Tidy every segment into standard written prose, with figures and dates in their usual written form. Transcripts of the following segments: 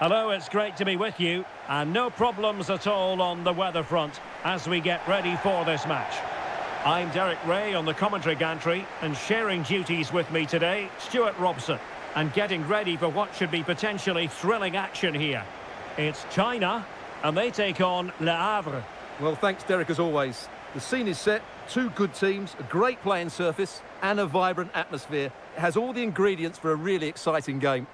Hello, it's great to be with you, and no problems at all on the weather front as we get ready for this match. I'm Derek Ray on the commentary gantry, and sharing duties with me today, Stuart Robson, and getting ready for what should be potentially thrilling action here. It's China, and they take on Le Havre. Well, thanks, Derek, as always. The scene is set, two good teams, a great playing surface, and a vibrant atmosphere. It has all the ingredients for a really exciting game.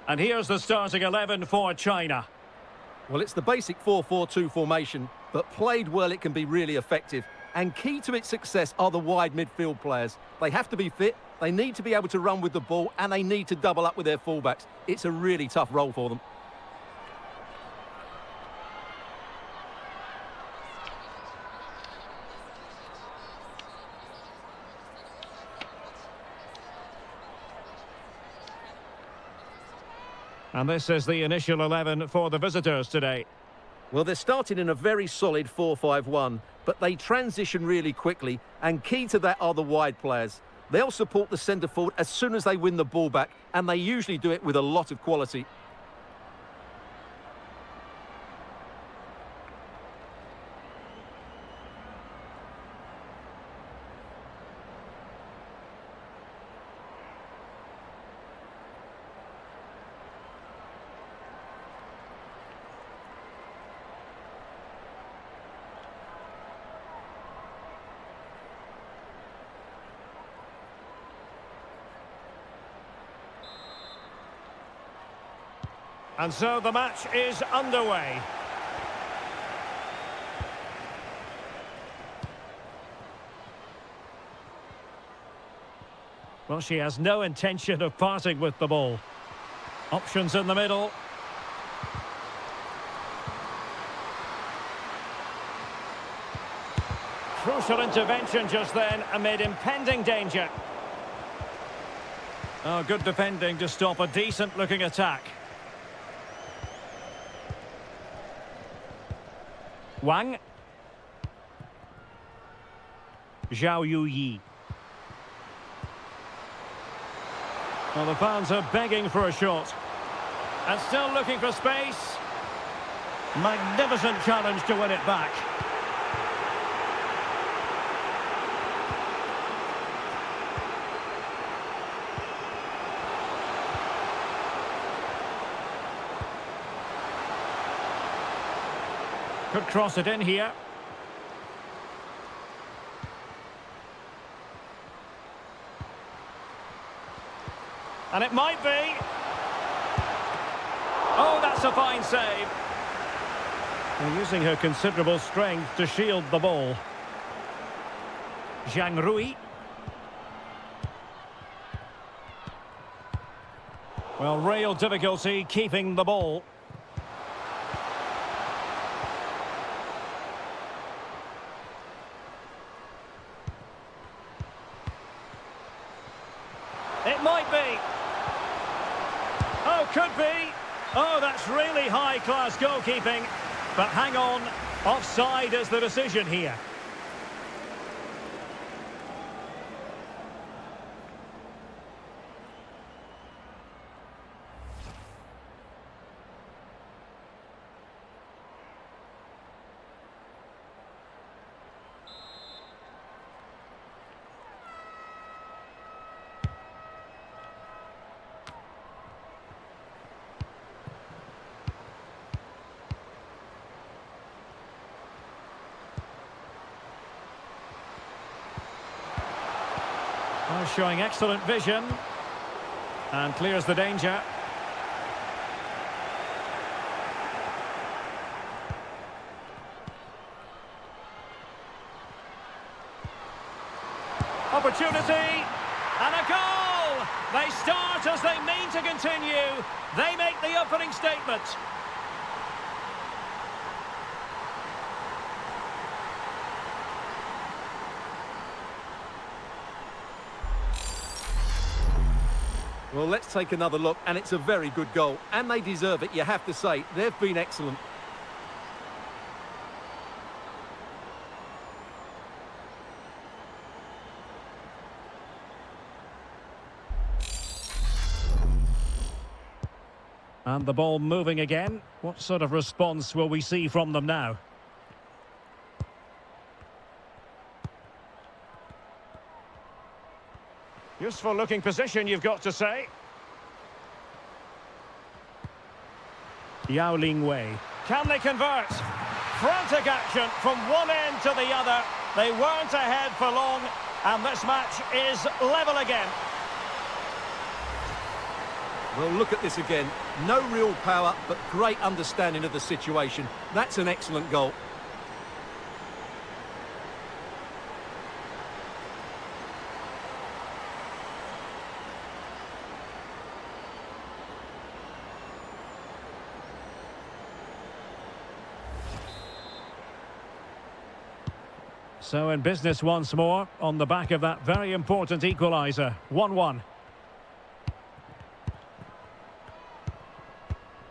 And here's the starting 11 for China. Well, it's the basic 4-4-2 formation, but played well it can be really effective. And key to its success are the wide midfield players. They have to be fit, they need to be able to run with the ball, and they need to double up with their fullbacks. It's a really tough role for them. And this is the initial 11 for the visitors today. Well, they're starting in a very solid 4-5-1, but they transition really quickly, and key to that are the wide players. They'll support the centre forward as soon as they win the ball back, and they usually do it with a lot of quality. And so the match is underway. Well, she has no intention of parting with the ball. Options in the middle. Crucial intervention just then amid impending danger. Oh, good defending to stop a decent-looking attack. Wang. Zhao Yuyi. Well, the fans are begging for a shot. And still looking for space. Magnificent challenge to win it back. Could cross it in here. And it might be. Oh, that's a fine save. And using her considerable strength to shield the ball. Zhang Rui. Well, real difficulty keeping the ball. It might be. Oh, could be. Oh, that's really high-class goalkeeping. But hang on, offside is the decision here. Oh, showing excellent vision. And clears the danger. Opportunity. And a goal! They start as they mean to continue. They make the opening statement. Well, let's take another look, and it's a very good goal. And they deserve it, you have to say. They've been excellent. And the ball moving again. What sort of response will we see from them now? Useful looking position, you've got to say. Yao Ling Wei. Can they convert? Frantic action from one end to the other. They weren't ahead for long, and this match is level again. Well, look at this again. No real power, but great understanding of the situation. That's an excellent goal. So in business once more, on the back of that very important equaliser. 1-1.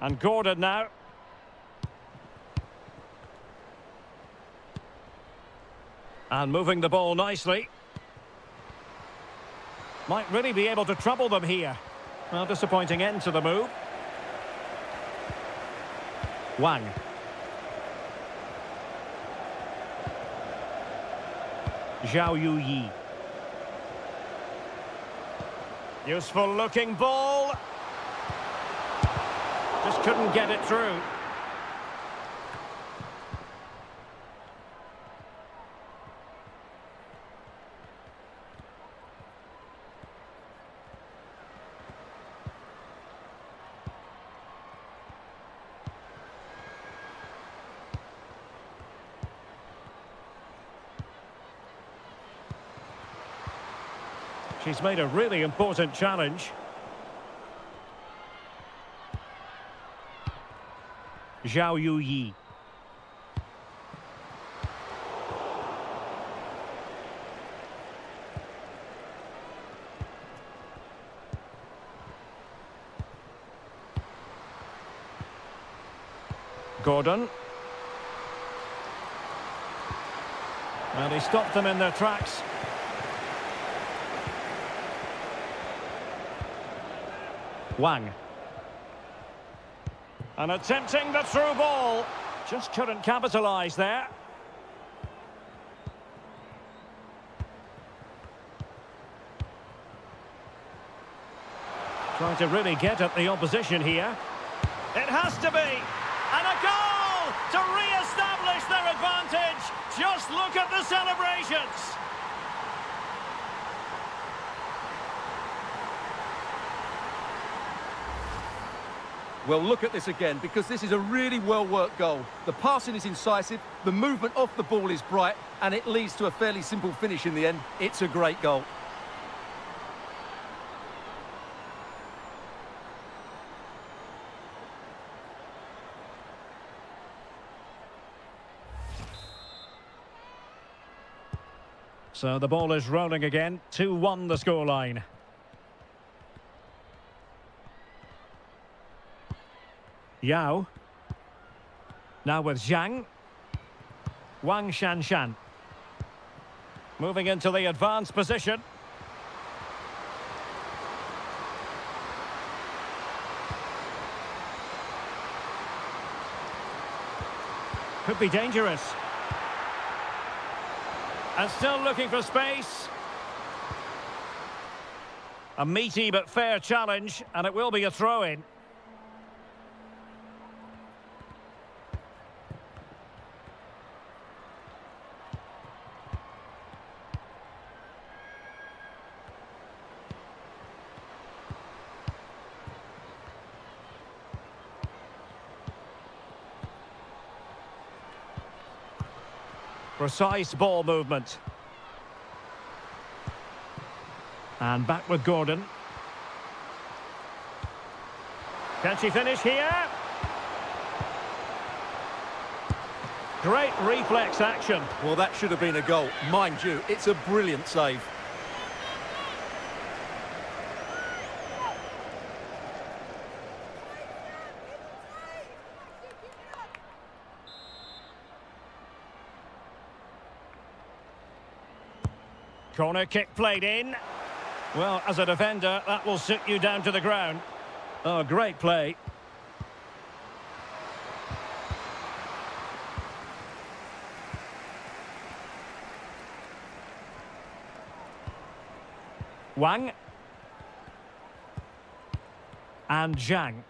And Gordon now. And moving the ball nicely. Might really be able to trouble them here. Well, disappointing end to the move. Wang. Zhao Yuyi. Useful looking ball. Just couldn't get it through. She's made a really important challenge. Zhao Yuyi. Gordon. And he stopped them in their tracks. Wang. And attempting the through ball. Just couldn't capitalise there. Trying to really get at the opposition here. It has to be. And a goal to re-establish their advantage. Just look at the celebrations. Well, look at this again, because this is a really well-worked goal. The passing is incisive, the movement off the ball is bright, and it leads to a fairly simple finish in the end. It's a great goal. So the ball is rolling again. 2-1 the scoreline. Yao. Now with Zhang. Wang Shanshan. Moving into the advanced position. Could be dangerous. And still looking for space. A meaty but fair challenge, and it will be a throw-in. Precise ball movement. And back with Gordon. Can she finish here? Great reflex action. Well, that should have been a goal. Mind you, it's a brilliant save. Corner kick played in. Well, as a defender, that will sit you down to the ground. Oh, great play. Wang. And Zhang.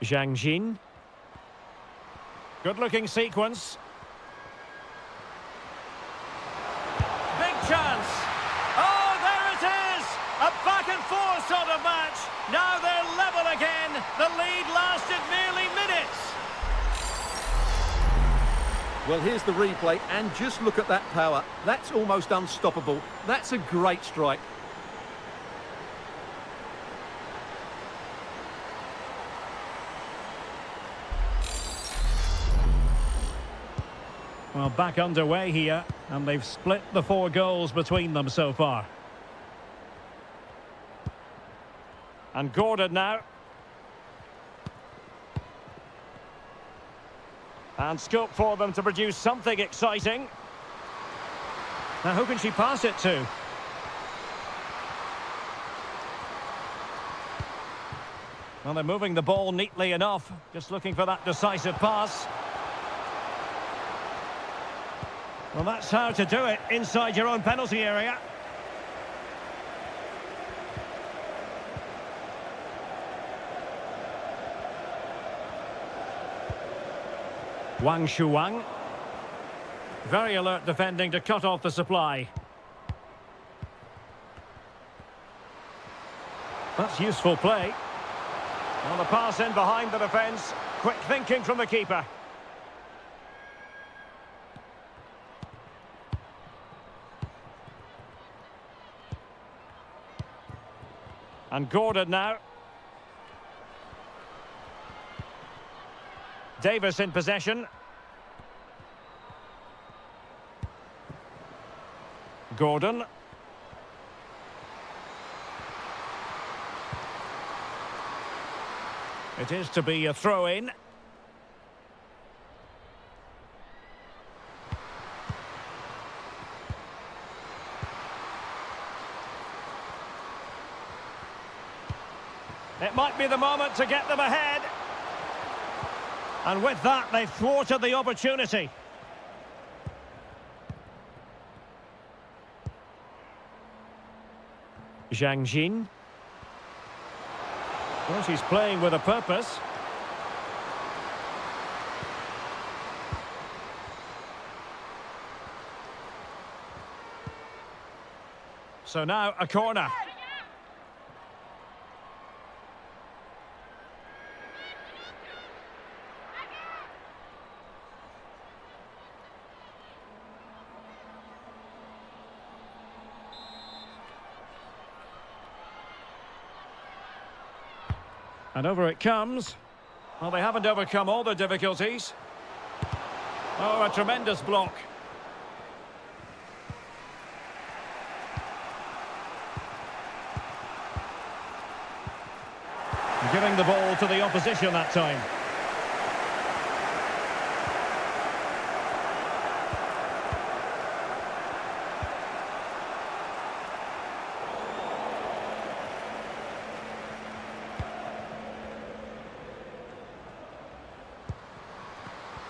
Zhang Jin. Good-looking sequence. Big chance. Oh, there it is! A back-and-forth sort of match. Now they're level again. The lead lasted merely minutes. Well, here's the replay, and just look at that power. That's almost unstoppable. That's a great strike. Well, back underway here, and they've split the 4 goals between them so far. And Gordon now. And scope for them to produce something exciting. Now, who can she pass it to? Well, they're moving the ball neatly enough. Just looking for that decisive pass. Well, that's how to do it inside your own penalty area. Wang Shuang. Very alert defending to cut off the supply. That's useful play. Well, the pass in behind the defence. Quick thinking from the keeper. And Gordon now. Davis in possession. Gordon. It is to be a throw-in. It might be the moment to get them ahead. And with that, they've thwarted the opportunity. Zhang Jin. Well, she's playing with a purpose. So now a corner. And over it comes. Well, they haven't overcome all the difficulties. Oh, a tremendous block. Giving the ball to the opposition that time.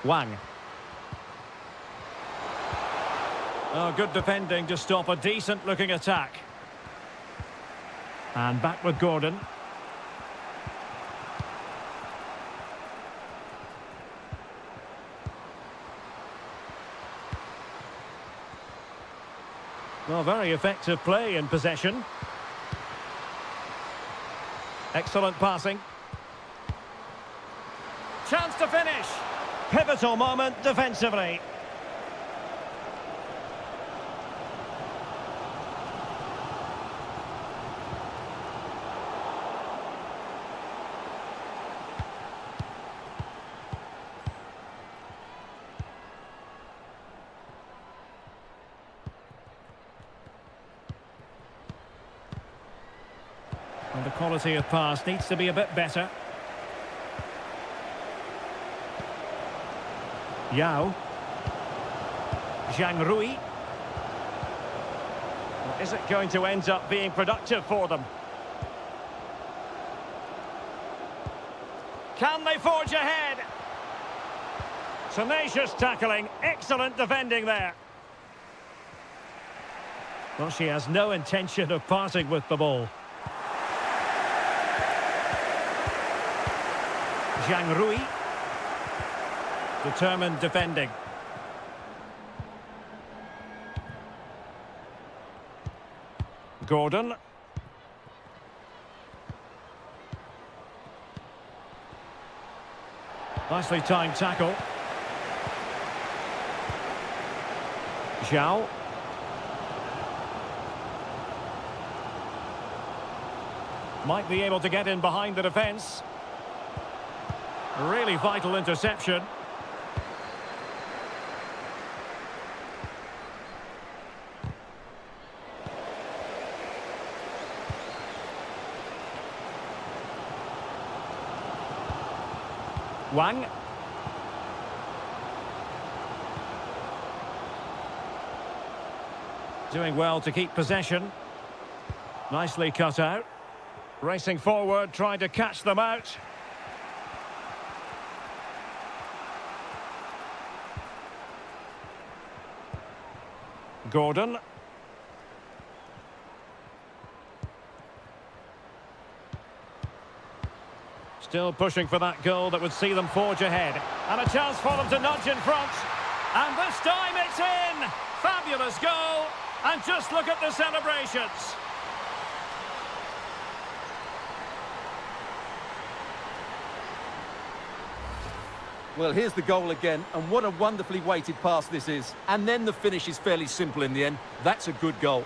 Wang. Oh, good defending to stop a decent-looking attack. And back with Gordon. Well, very effective play in possession. Excellent passing. Chance to finish. Pivotal moment defensively. And the quality of pass needs to be a bit better. Yao. Zhang Rui. Well, is it going to end up being productive for them? Can they forge ahead? Tenacious tackling, excellent defending there. Well, she has no intention of parting with the ball. Zhang Rui. Determined defending. Gordon. Nicely timed tackle. Zhao. Might be able to get in behind the defence. Really vital interception. Wang. Doing well to keep possession. Nicely cut out. Racing forward, trying to catch them out. Gordon. Still pushing for that goal that would see them forge ahead. And a chance for them to nudge in front. And this time it's in! Fabulous goal! And just look at the celebrations. Well, here's the goal again, and what a wonderfully weighted pass this is. And then the finish is fairly simple in the end. That's a good goal.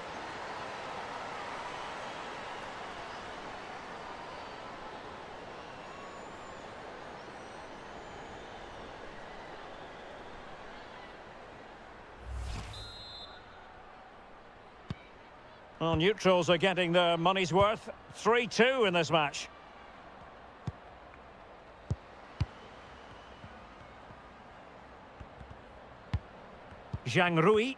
Well, neutrals are getting their money's worth. 3-2 in this match. Zhang Rui.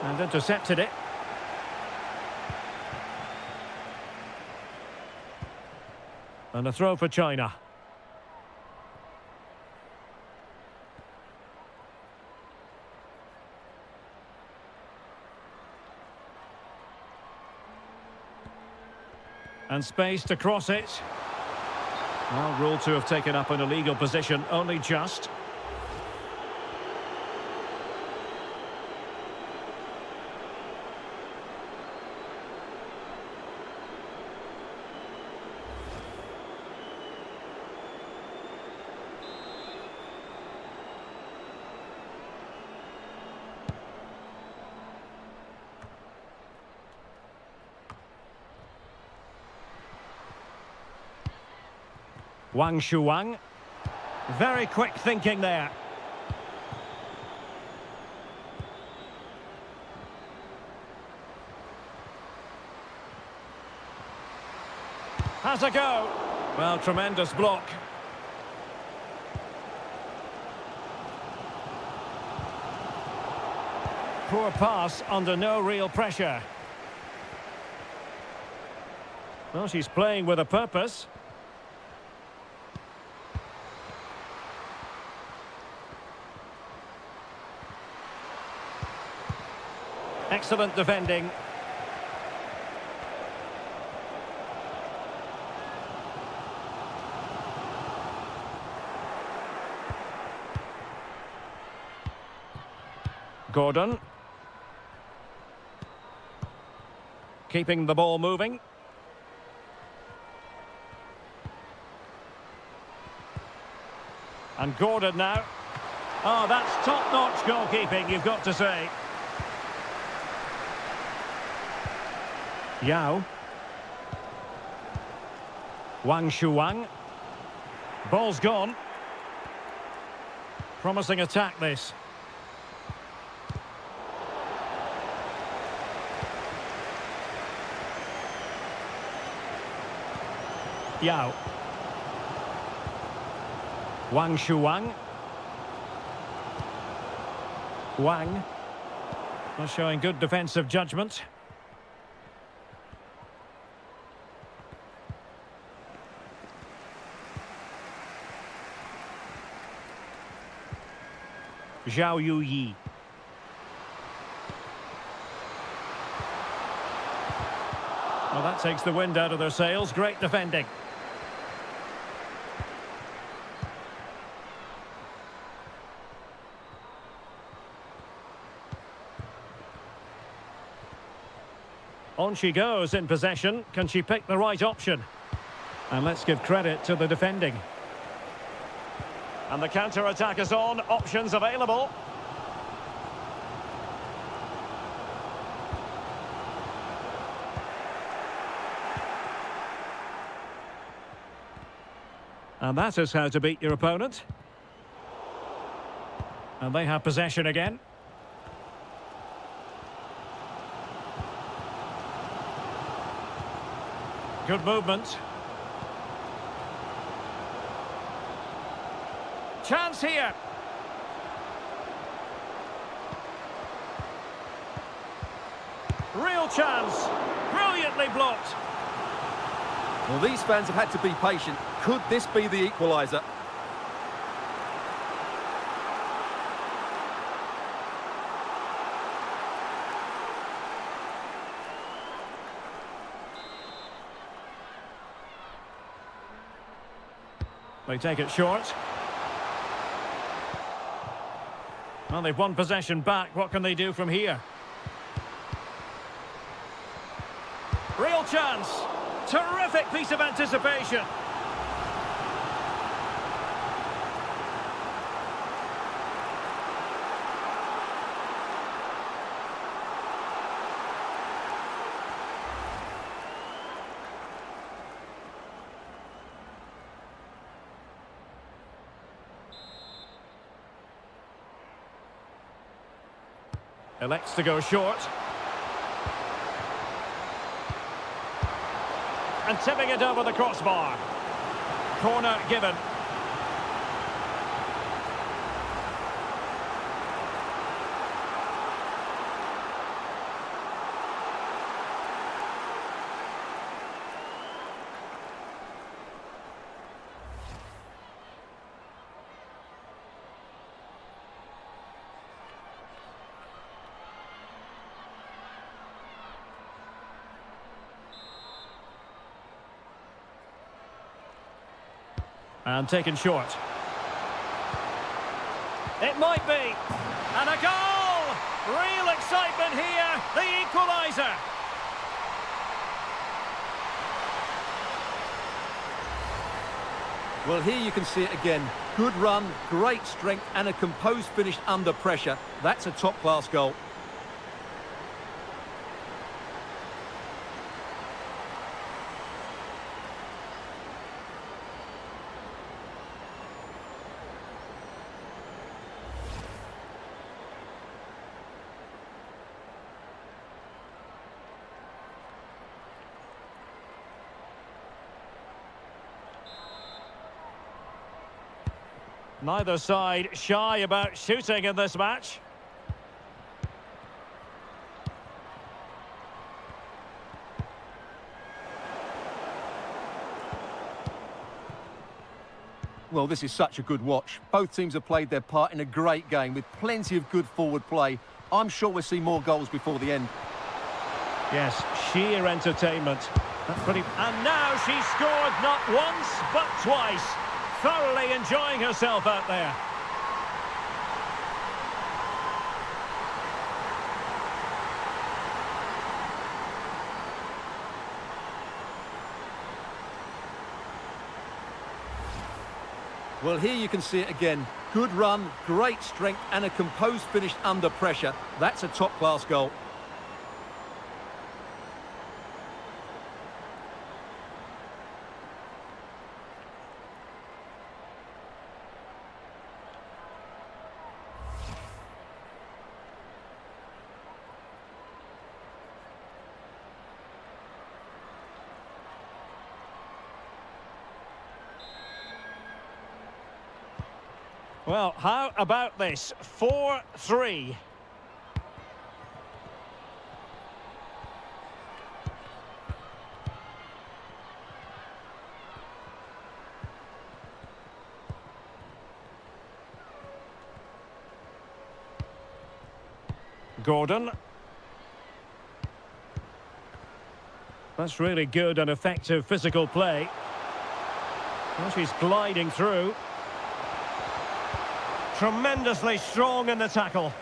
And intercepted it. And a throw for China. And space to cross it. Well, ruled to have taken up an illegal position, only just. Wang Shuang. Very quick thinking there. Has a go. Well, tremendous block. Poor pass under no real pressure. Well, she's playing with a purpose. Excellent defending. Gordon. Keeping the ball moving. And Gordon now. Oh, that's top-notch goalkeeping, you've got to say. Yao. Wang Shuang. Ball's gone. Promising attack this. Yao. Wang Shuang. Wang. Not showing good defensive judgment. Zhao Yuyi. that takes the wind out of their sails. Great defending. On she goes in possession. Can she pick the right option? And let's give credit to the defending. And the counter-attack is on. Options available. And that is how to beat your opponent. And they have possession again. Good movement. Chance here. Real chance. Brilliantly blocked. Well, these fans have had to be patient. Could this be the equaliser? They take it short. Well, they've won possession back. What can they do from here? Real chance. Terrific piece of anticipation. Elects to go short. And tipping it over the crossbar. Corner given. And taken short. It might be. And a goal! Real excitement here. The equaliser. Well, here you can see it again. Good run, great strength and a composed finish under pressure. That's a top-class goal. Neither side shy about shooting in this match. Well, this is such a good watch. Both teams have played their part in a great game with plenty of good forward play. I'm sure we'll see more goals before the end. Yes, sheer entertainment. That's pretty... And now she scored not once, but twice. Thoroughly enjoying herself out there. Well, here you can see it again. Good run, great strength and a composed finish under pressure. That's a top-class goal. Well, how about this? 4-3. Gordon. That's really good and effective physical play. Well, she's gliding through. Tremendously strong in the tackle.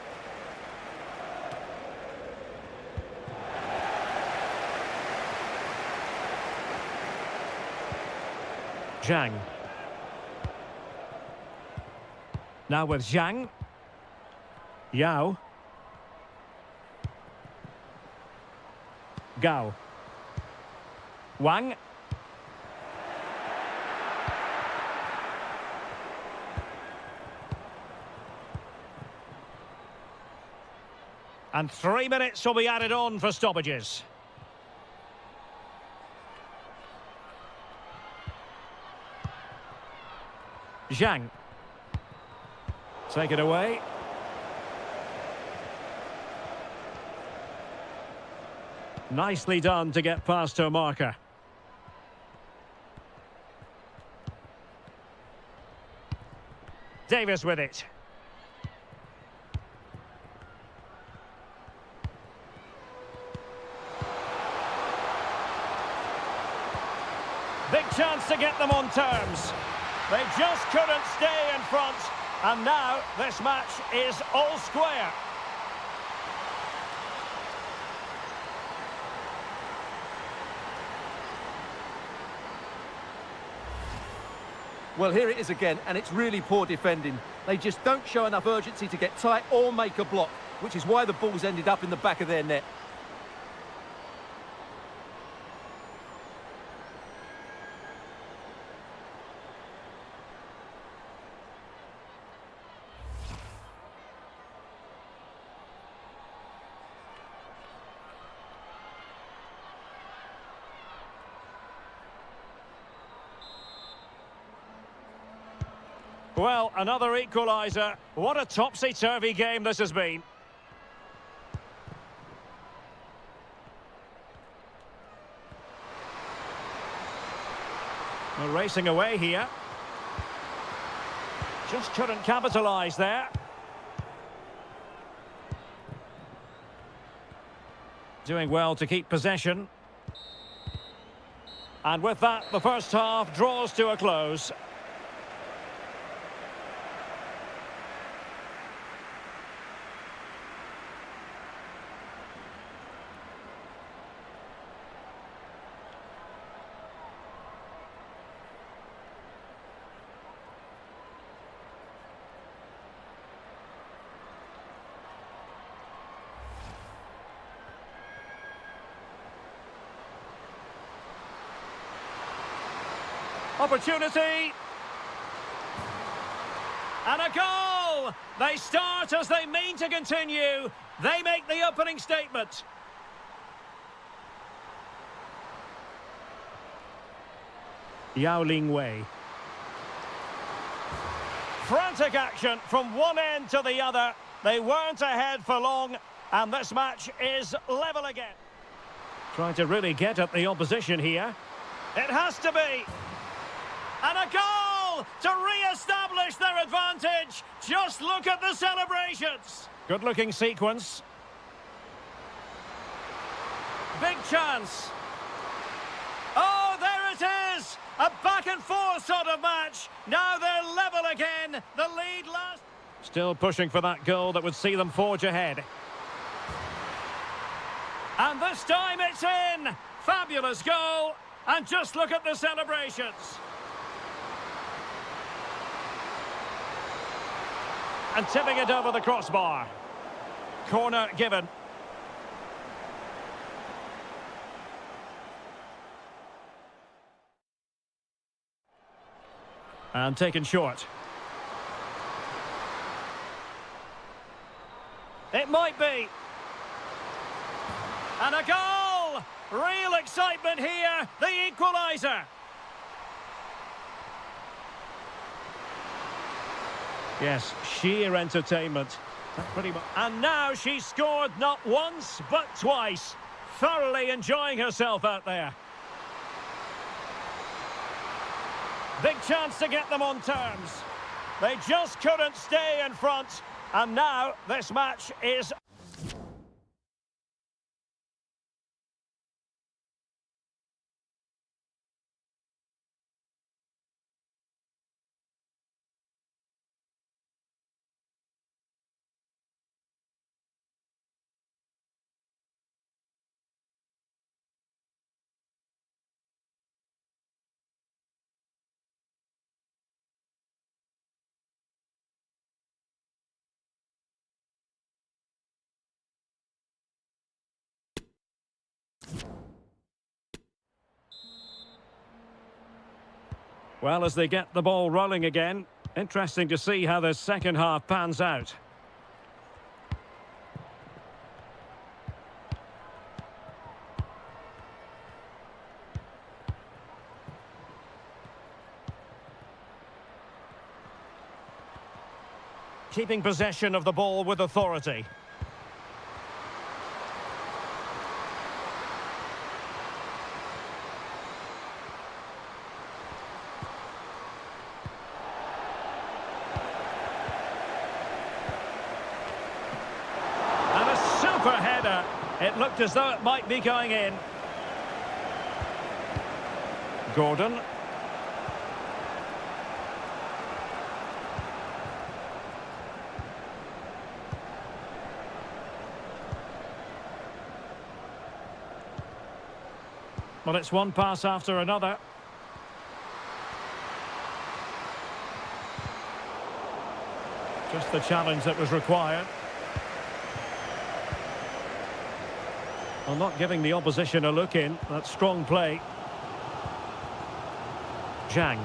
Zhang. Now with Zhang. Yao. Gao. Wang. And 3 minutes will be added on for stoppages. Zhang. Take it away. Nicely done to get past her marker. Davis with it. Big chance to get them on terms. They just couldn't stay in front. And now this match is all square. Well, here it is again, and it's really poor defending. They just don't show enough urgency to get tight or make a block, which is why the ball's ended up in the back of their net. Well, another equaliser. What a topsy-turvy game this has been. We're racing away here. Just couldn't capitalise there. Doing well to keep possession. And with that, the first half draws to a close. Opportunity. And a goal! They start as they mean to continue. They make the opening statement. Yao Ling Wei. Frantic action from one end to the other. They weren't ahead for long, and this match is level again. Trying to really get at the opposition here. It has to be. And a goal to re-establish their advantage. Just look at the celebrations. Good-looking sequence. Big chance. Oh, there it is. A back-and-forth sort of match. Now they're level again. The lead last. Still pushing for that goal that would see them forge ahead. And this time it's in. Fabulous goal. And just look at the celebrations. And tipping it over the crossbar. Corner given. And taken short. It might be. And a goal! Real excitement here. The equaliser. Yes, sheer entertainment. Pretty much. And now she's scored not once, but twice. Thoroughly enjoying herself out there. Big chance to get them on terms. They just couldn't stay in front. And now this match is Well, as they get the ball rolling again, interesting to see how the second half pans out. Keeping possession of the ball with authority. And a super header. It looked as though it might be going in. Gordon. Well, it's one pass after another. Just the challenge that was required. Well, not giving the opposition a look in. That's strong play. Zhang.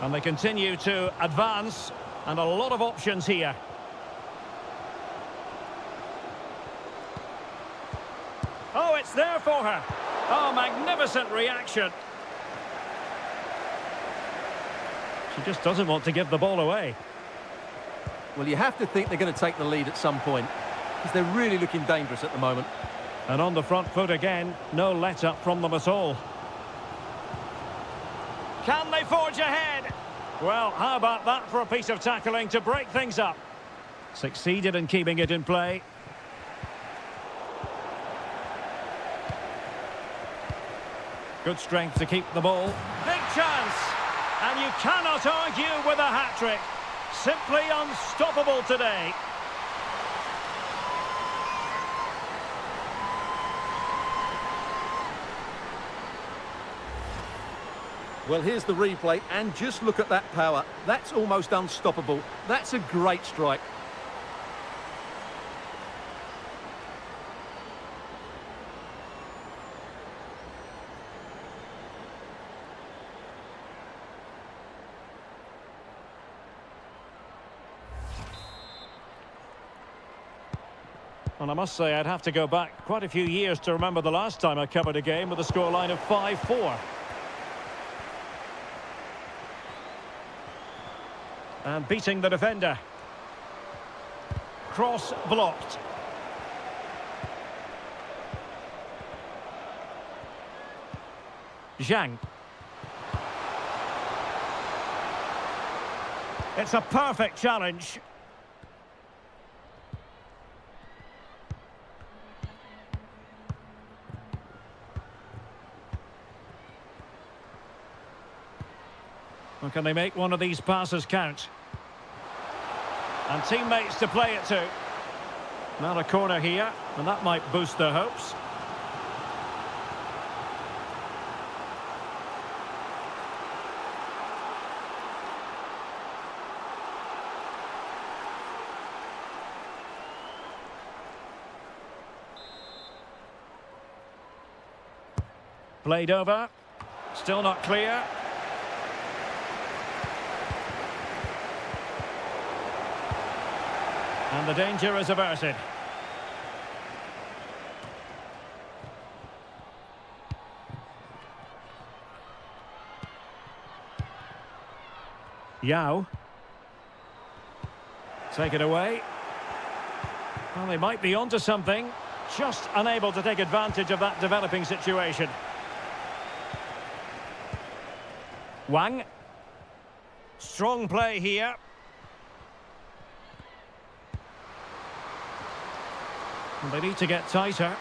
And they continue to advance. And a lot of options here. Oh, it's there for her. Oh, magnificent reaction. She just doesn't want to give the ball away. Well, you have to think they're going to take the lead at some point, because they're really looking dangerous at the moment. And on the front foot again, no let-up from them at all. Can they forge ahead? Well, how about that for a piece of tackling to break things up? Succeeded in keeping it in play. Good strength to keep the ball. Big chance! And you cannot argue with a hat-trick. Simply unstoppable today. Well, here's the replay, and just look at that power. That's almost unstoppable. That's a great strike. And I must say, I'd have to go back quite a few years to remember the last time I covered a game with a scoreline of 5-4. And beating the defender. Cross blocked. Zhang. It's a perfect challenge. Well, can they make one of these passes count? And teammates to play it to. Now a corner here, and that might boost their hopes. Played over. Still not clear. And the danger is averted. Yao. Take it away. Well, they might be onto something. Just unable to take advantage of that developing situation. Wang. Strong play here. And they need to get tighter.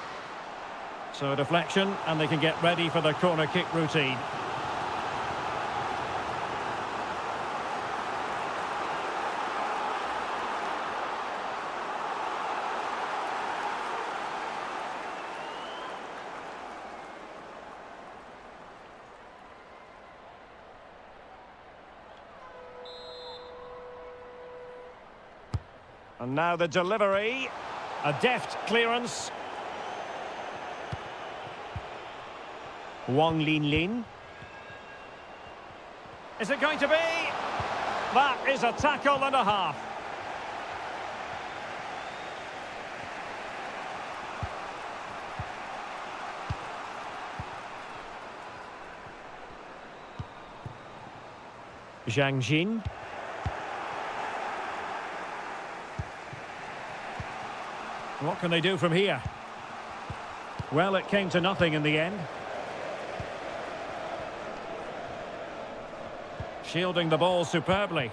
So a deflection, and they can get ready for the corner kick routine. And now the delivery. A deft clearance. Wang Lin. Is it going to be? That is a tackle and a half. Zhang Jin. What can they do from here? Well, it came to nothing in the end. Shielding the ball superbly.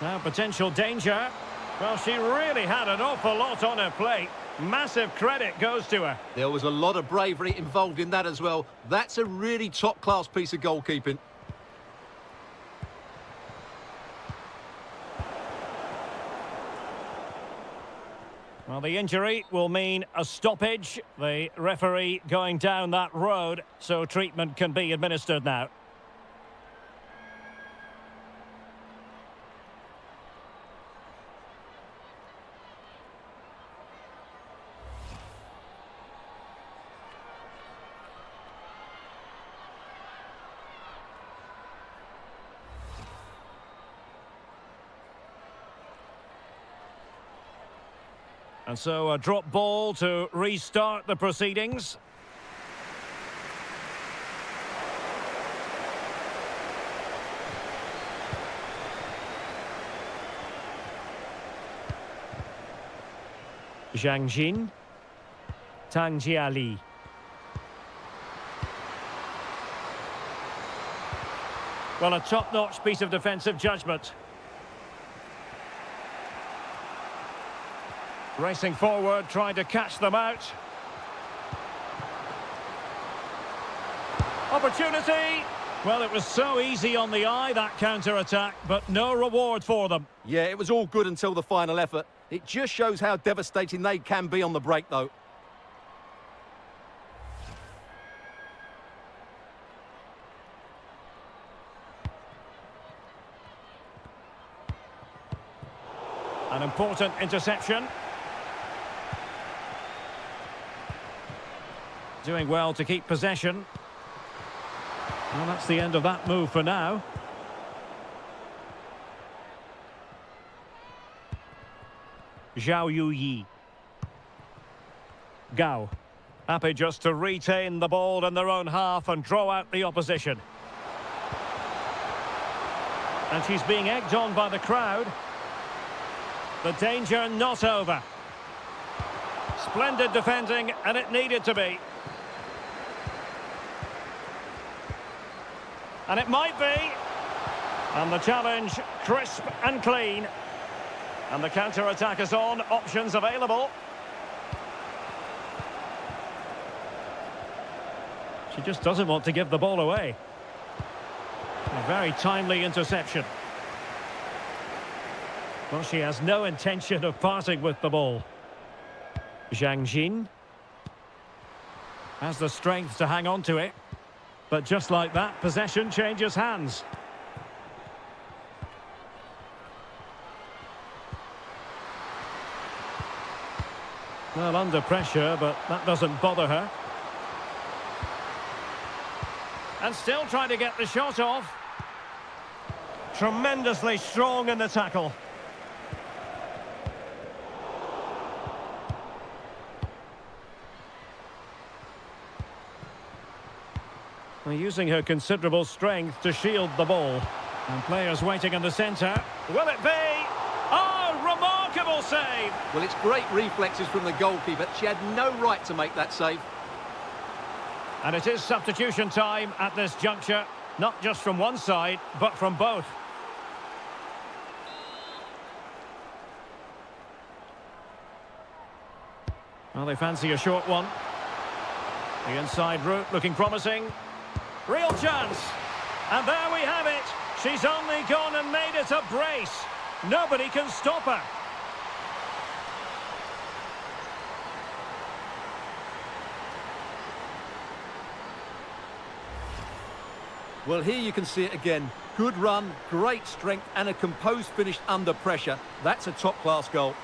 Now potential danger. Well, she really had an awful lot on her plate. Massive credit goes to her. There was a lot of bravery involved in that as well. That's a really top-class piece of goalkeeping. Well, the injury will mean a stoppage. The referee going down that road, so treatment can be administered now. And so a drop ball to restart the proceedings. Zhang Jin. Tang Jiali. Well, a top-notch piece of defensive judgment. Racing forward, trying to catch them out. Opportunity! Well, it was so easy on the eye, that counter-attack, but no reward for them. Yeah, it was all good until the final effort. It just shows how devastating they can be on the break, though. An important interception. Doing well to keep possession. Well, that's the end of that move for now. Zhao Yuyi. Gao. Happy just to retain the ball in their own half and draw out the opposition. And she's being egged on by the crowd. The danger not over. Splendid defending, and it needed to be. And it might be. And the challenge, crisp and clean. And the counter-attack is on, options available. She just doesn't want to give the ball away. A very timely interception. Well, she has no intention of parting with the ball. Zhang Jin has the strength to hang on to it. But just like that, possession changes hands. Well, under pressure, but that doesn't bother her. And still trying to get the shot off. Tremendously strong in the tackle. Using her considerable strength to shield the ball. And players waiting in the centre. Will it be? Oh, remarkable save! Well, it's great reflexes from the goalkeeper. She had no right to make that save. And it is substitution time at this juncture. Not just from one side, but from both. Well, they fancy a short one. The inside route looking promising. Real chance. And there we have it. She's only gone and made it a brace. Nobody can stop her. Well, here you can see it again. Good run, great strength, and a composed finish under pressure. That's a top-class goal.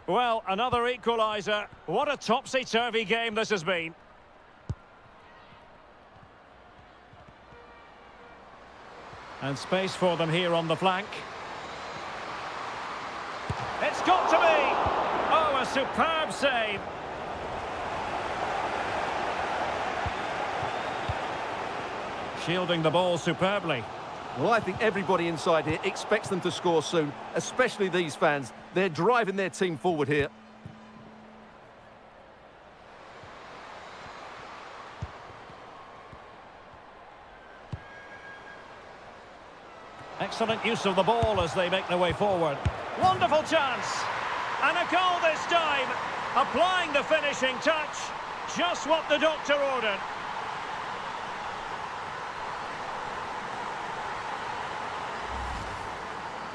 Well, another equaliser. What a topsy-turvy game this has been. And space for them here on the flank. It's got to be! Oh, a superb save. Shielding the ball superbly. Well, I think everybody inside here expects them to score soon, especially these fans. They're driving their team forward here. Excellent use of the ball as they make their way forward. Wonderful chance! And a goal this time! Applying the finishing touch. Just what the doctor ordered.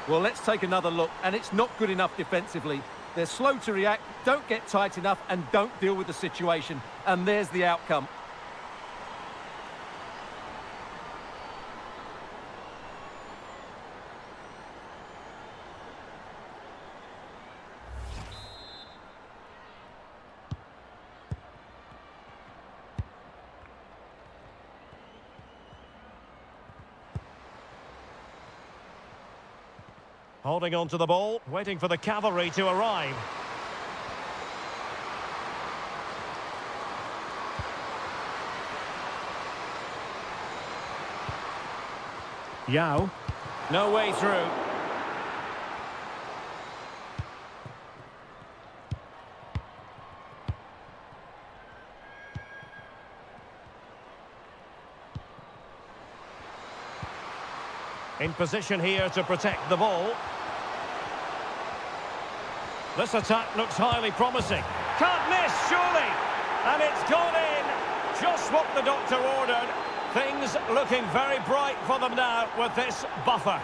Well, let's take another look, and it's not good enough defensively. They're slow to react, don't get tight enough, and don't deal with the situation. And there's the outcome. Holding on to the ball, waiting for the cavalry to arrive. Yao. No way through. In position here to protect the ball. This attack looks highly promising. Can't miss, surely! And it's gone in! Just what the doctor ordered. Things looking very bright for them now with this buffer.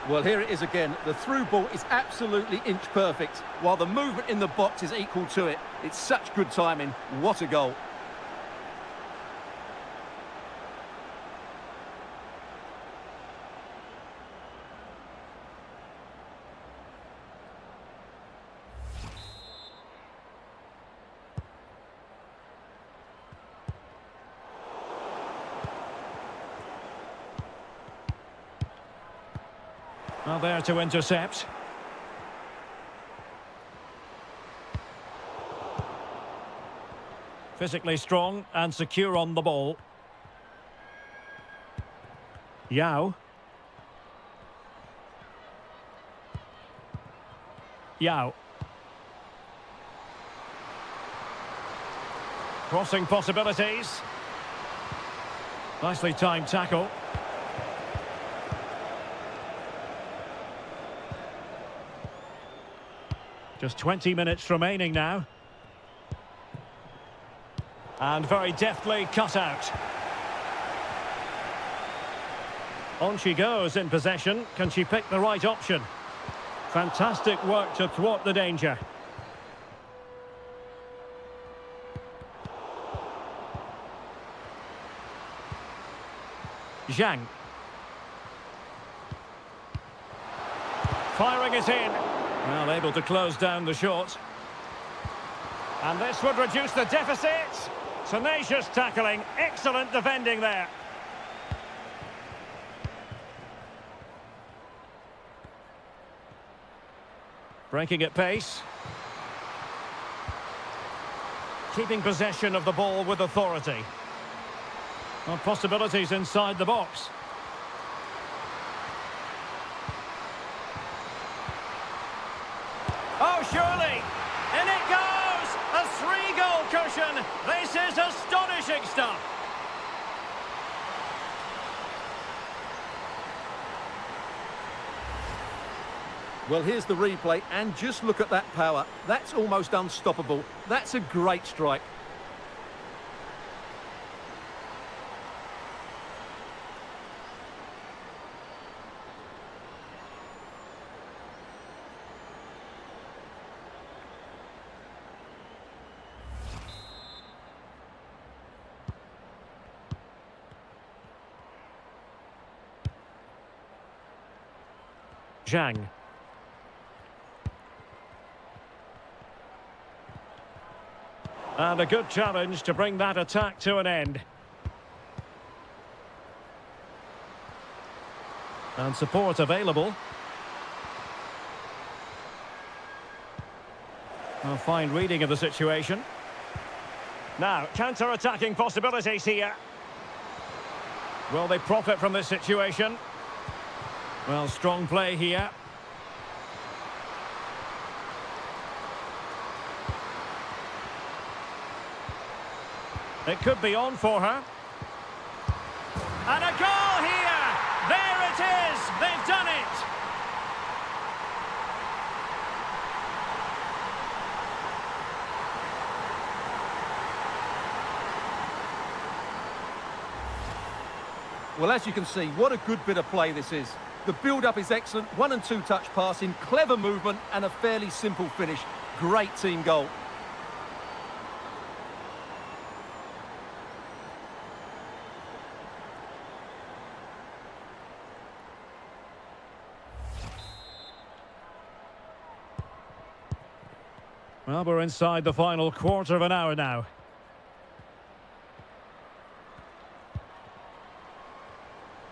Well, here it is again. The through ball is absolutely inch perfect, while the movement in the box is equal to it. It's such good timing. What a goal. Well, there to intercept. Physically strong and secure on the ball. Yao. Yao. Crossing possibilities. Nicely timed tackle. Just 20 minutes remaining now. And very deftly cut out. On she goes in possession. Can she pick the right option? Fantastic work to thwart the danger. Zhang. Firing it in. Well, able to close down the shot. And this would reduce the deficit. Tenacious tackling. Excellent defending there. Breaking at pace. Keeping possession of the ball with authority. Well, possibilities inside the box. Oh, surely! In it goes! A 3-goal cushion! This is astonishing stuff! Well, here's the replay, and just look at that power. That's almost unstoppable. That's a great strike. Zhang. And a good challenge to bring that attack to an end. And support available. A fine reading of the situation. Now, counter-attacking possibilities here. Will they profit from this situation? Well, strong play here. It could be on for her. And a goal here! There it is! They've done it! Well, as you can see, what a good bit of play this is. The build-up is excellent, 1- and 2-touch passing, clever movement and a fairly simple finish. Great team goal. Well, we're inside the final quarter of an hour now.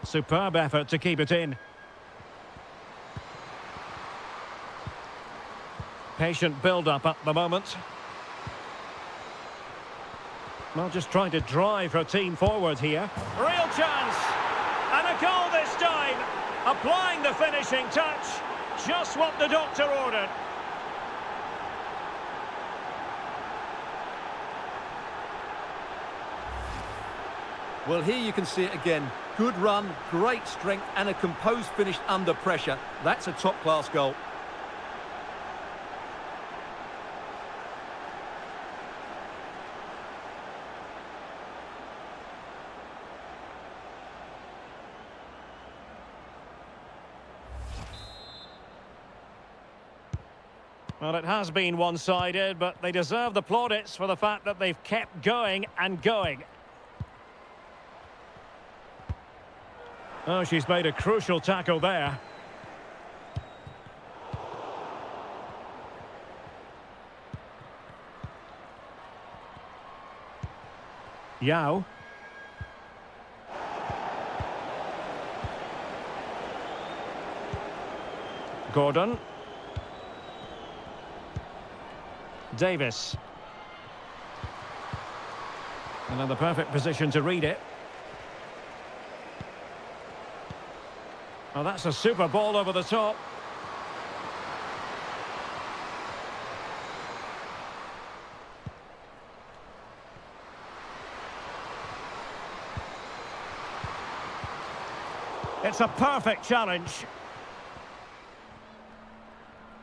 Superb effort to keep it in. Patient build-up at the moment. Well, just trying to drive her team forward here. Real chance! And a goal this time! Applying the finishing touch. Just what the doctor ordered. Well, here you can see it again. Good run, great strength and a composed finish under pressure. That's a top-class goal. Well, it has been one-sided, but they deserve the plaudits for the fact that they've kept going and going. Oh, she's made a crucial tackle there. Yao. Gordon. Davis. Another perfect position to read it. Oh, that's a super ball over the top. It's a perfect challenge.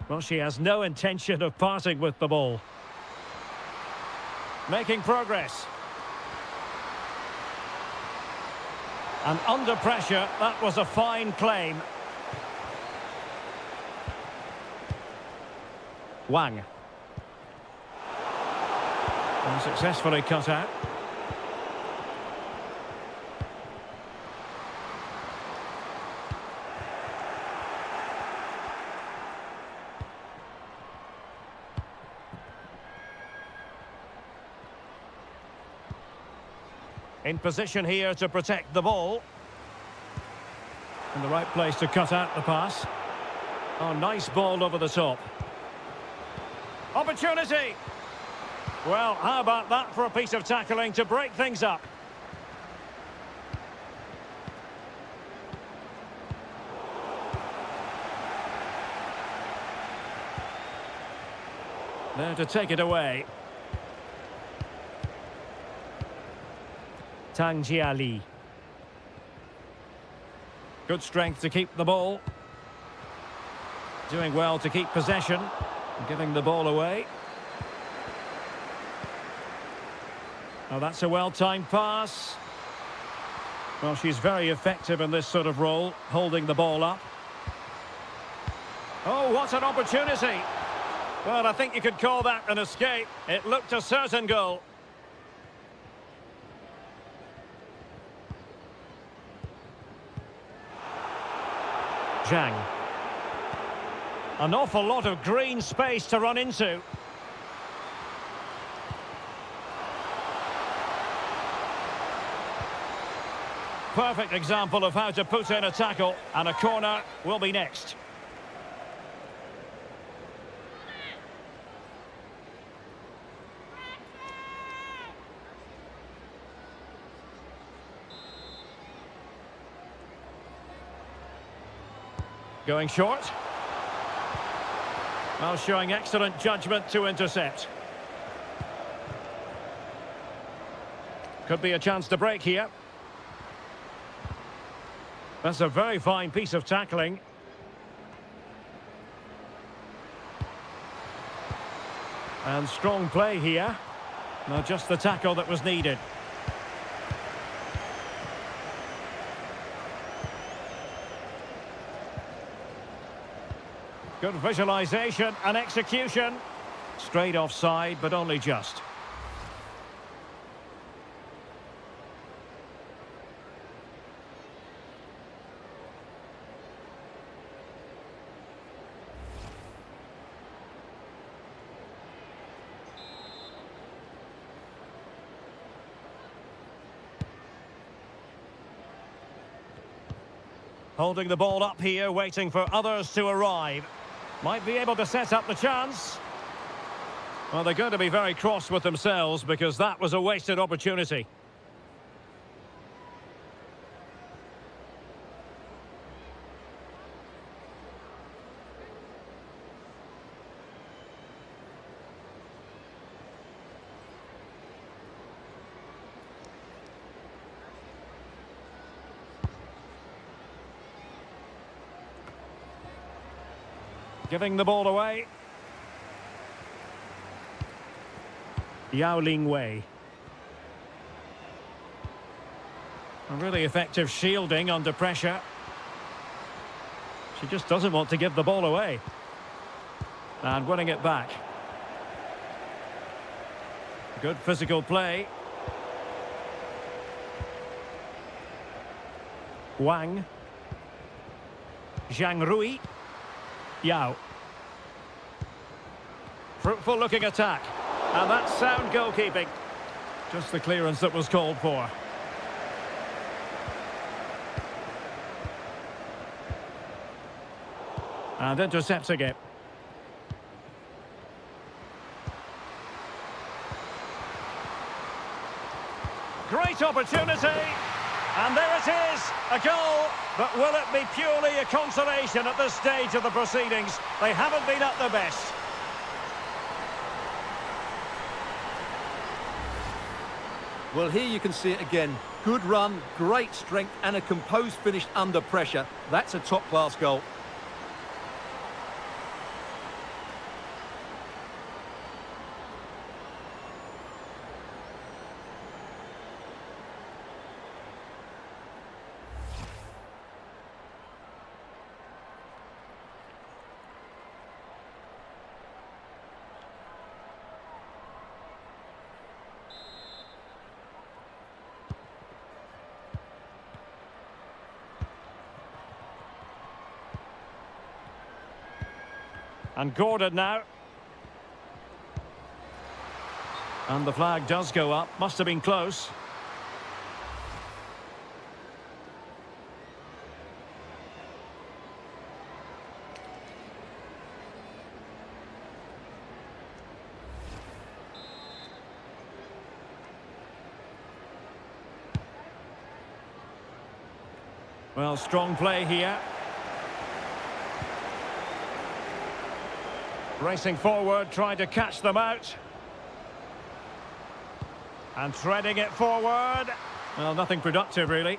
Well, she has no intention of parting with the ball. Making progress. And under pressure, that was a fine claim. Wang. And successfully cut out. In position here to protect the ball. In the right place to cut out the pass. Oh, nice ball over the top. Opportunity! Well, how about that for a piece of tackling to break things up? There to take it away. Tang Jiali. Good strength to keep the ball. Doing well to keep possession. Giving the ball away. Oh, that's a well-timed pass. Well, she's very effective in this sort of role, holding the ball up. Oh, what an opportunity. Well, I think you could call that an escape. It looked a certain goal. Zhang. An awful lot of green space to run into. Perfect example of how to put in a tackle, and a corner will be next. Going short. Well, showing excellent judgment to intercept. Could be a chance to break here. That's a very fine piece of tackling. And strong play here. Not just the tackle that was needed. Good visualisation and execution. Straight offside, but only just. Holding the ball up here, waiting for others to arrive. Might be able to set up the chance. Well, they're going to be very cross with themselves because that was a wasted opportunity. Giving the ball away. Yao Ling Wei. A really effective shielding under pressure. She just doesn't want to give the ball away. And winning it back. Good physical play. Wang. Zhang Rui. Yao. Fruitful looking attack. And that's sound goalkeeping. Just the clearance that was called for. And intercepting it. Great opportunity. And there it is, a goal. But will it be purely a consolation at this stage of the proceedings? They haven't been at their best. Well, here you can see it again. Good run, great strength, and a composed finish under pressure. That's a top-class goal. And Gordon now. And the flag does go up. Must have been close. Well, strong play here. Racing forward, trying to catch them out. And threading it forward. Well, nothing productive, really.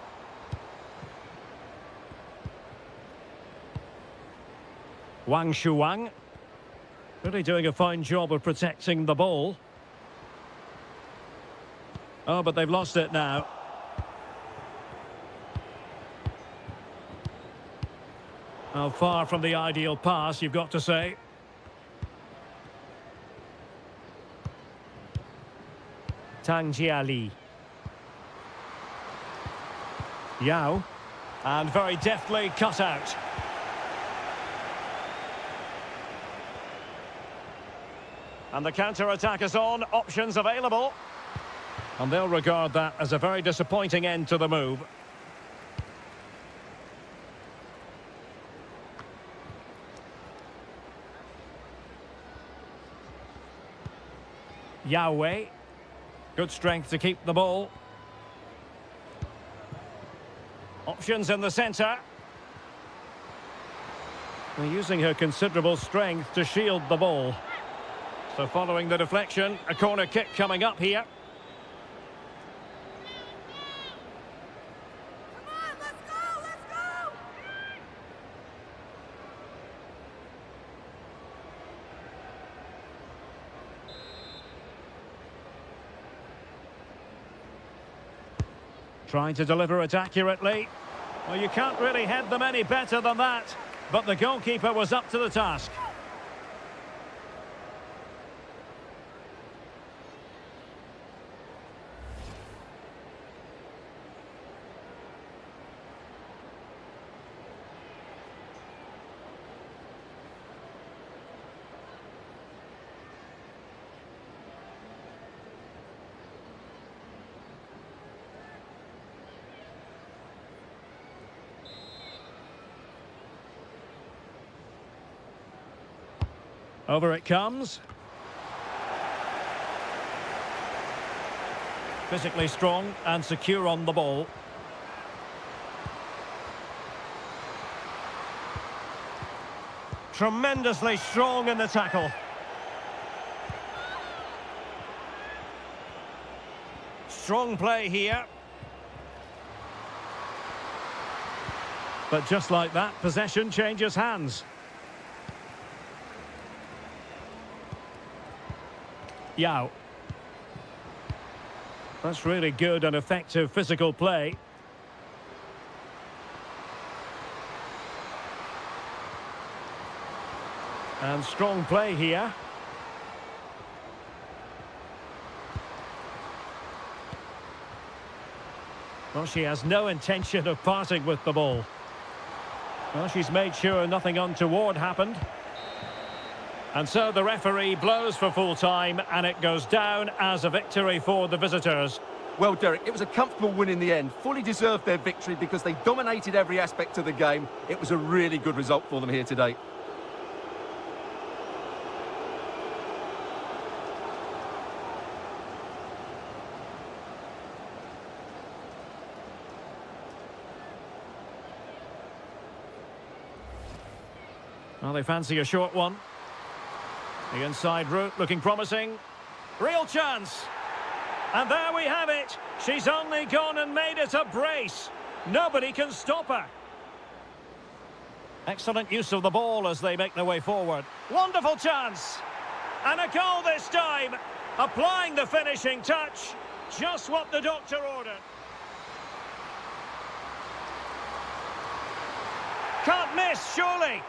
Wang Shuang. Really doing a fine job of protecting the ball. Oh, but they've lost it now. Well, far from the ideal pass, you've got to say. Tang Jiali. Yao. And very deftly cut out. And the counter-attack is on, options available. And they'll regard that as a very disappointing end to the move. Yahweh. Good strength to keep the ball. Options in the centre. And using her considerable strength to shield the ball. So following the deflection, a corner kick coming up here. Come on, let's go, let's go! Trying to deliver it accurately. Well, you can't really head them any better than that. But the goalkeeper was up to the task. Over it comes. Physically strong and secure on the ball. Tremendously strong in the tackle. Strong play here. But just like that, possession changes hands. Yao. That's really good and effective physical play. And strong play here. Well, she has no intention of parting with the ball. Well, she's made sure nothing untoward happened. And so the referee blows for full time, and it goes down as a victory for the visitors. Well, Derek, it was a comfortable win in the end. Fully deserved their victory because they dominated every aspect of the game. It was a really good result for them here today. Well, they fancy a short one. The inside route looking promising. Real chance. And there we have it. She's only gone and made it a brace. Nobody can stop her. Excellent use of the ball as they make their way forward. Wonderful chance. And a goal this time. Applying the finishing touch. Just what the doctor ordered. Can't miss, surely.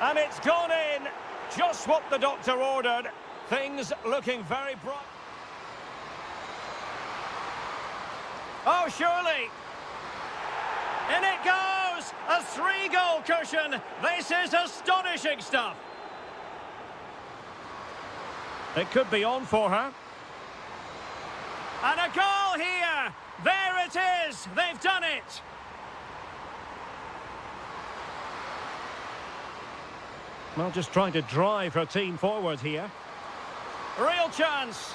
And it's gone in. Just what the doctor ordered. Things looking very bright. Oh, surely. In it goes. A 3-goal cushion. This is astonishing stuff. It could be on for her. And a goal here. There it is. They've done it. Well, just trying to drive her team forward here. Real chance.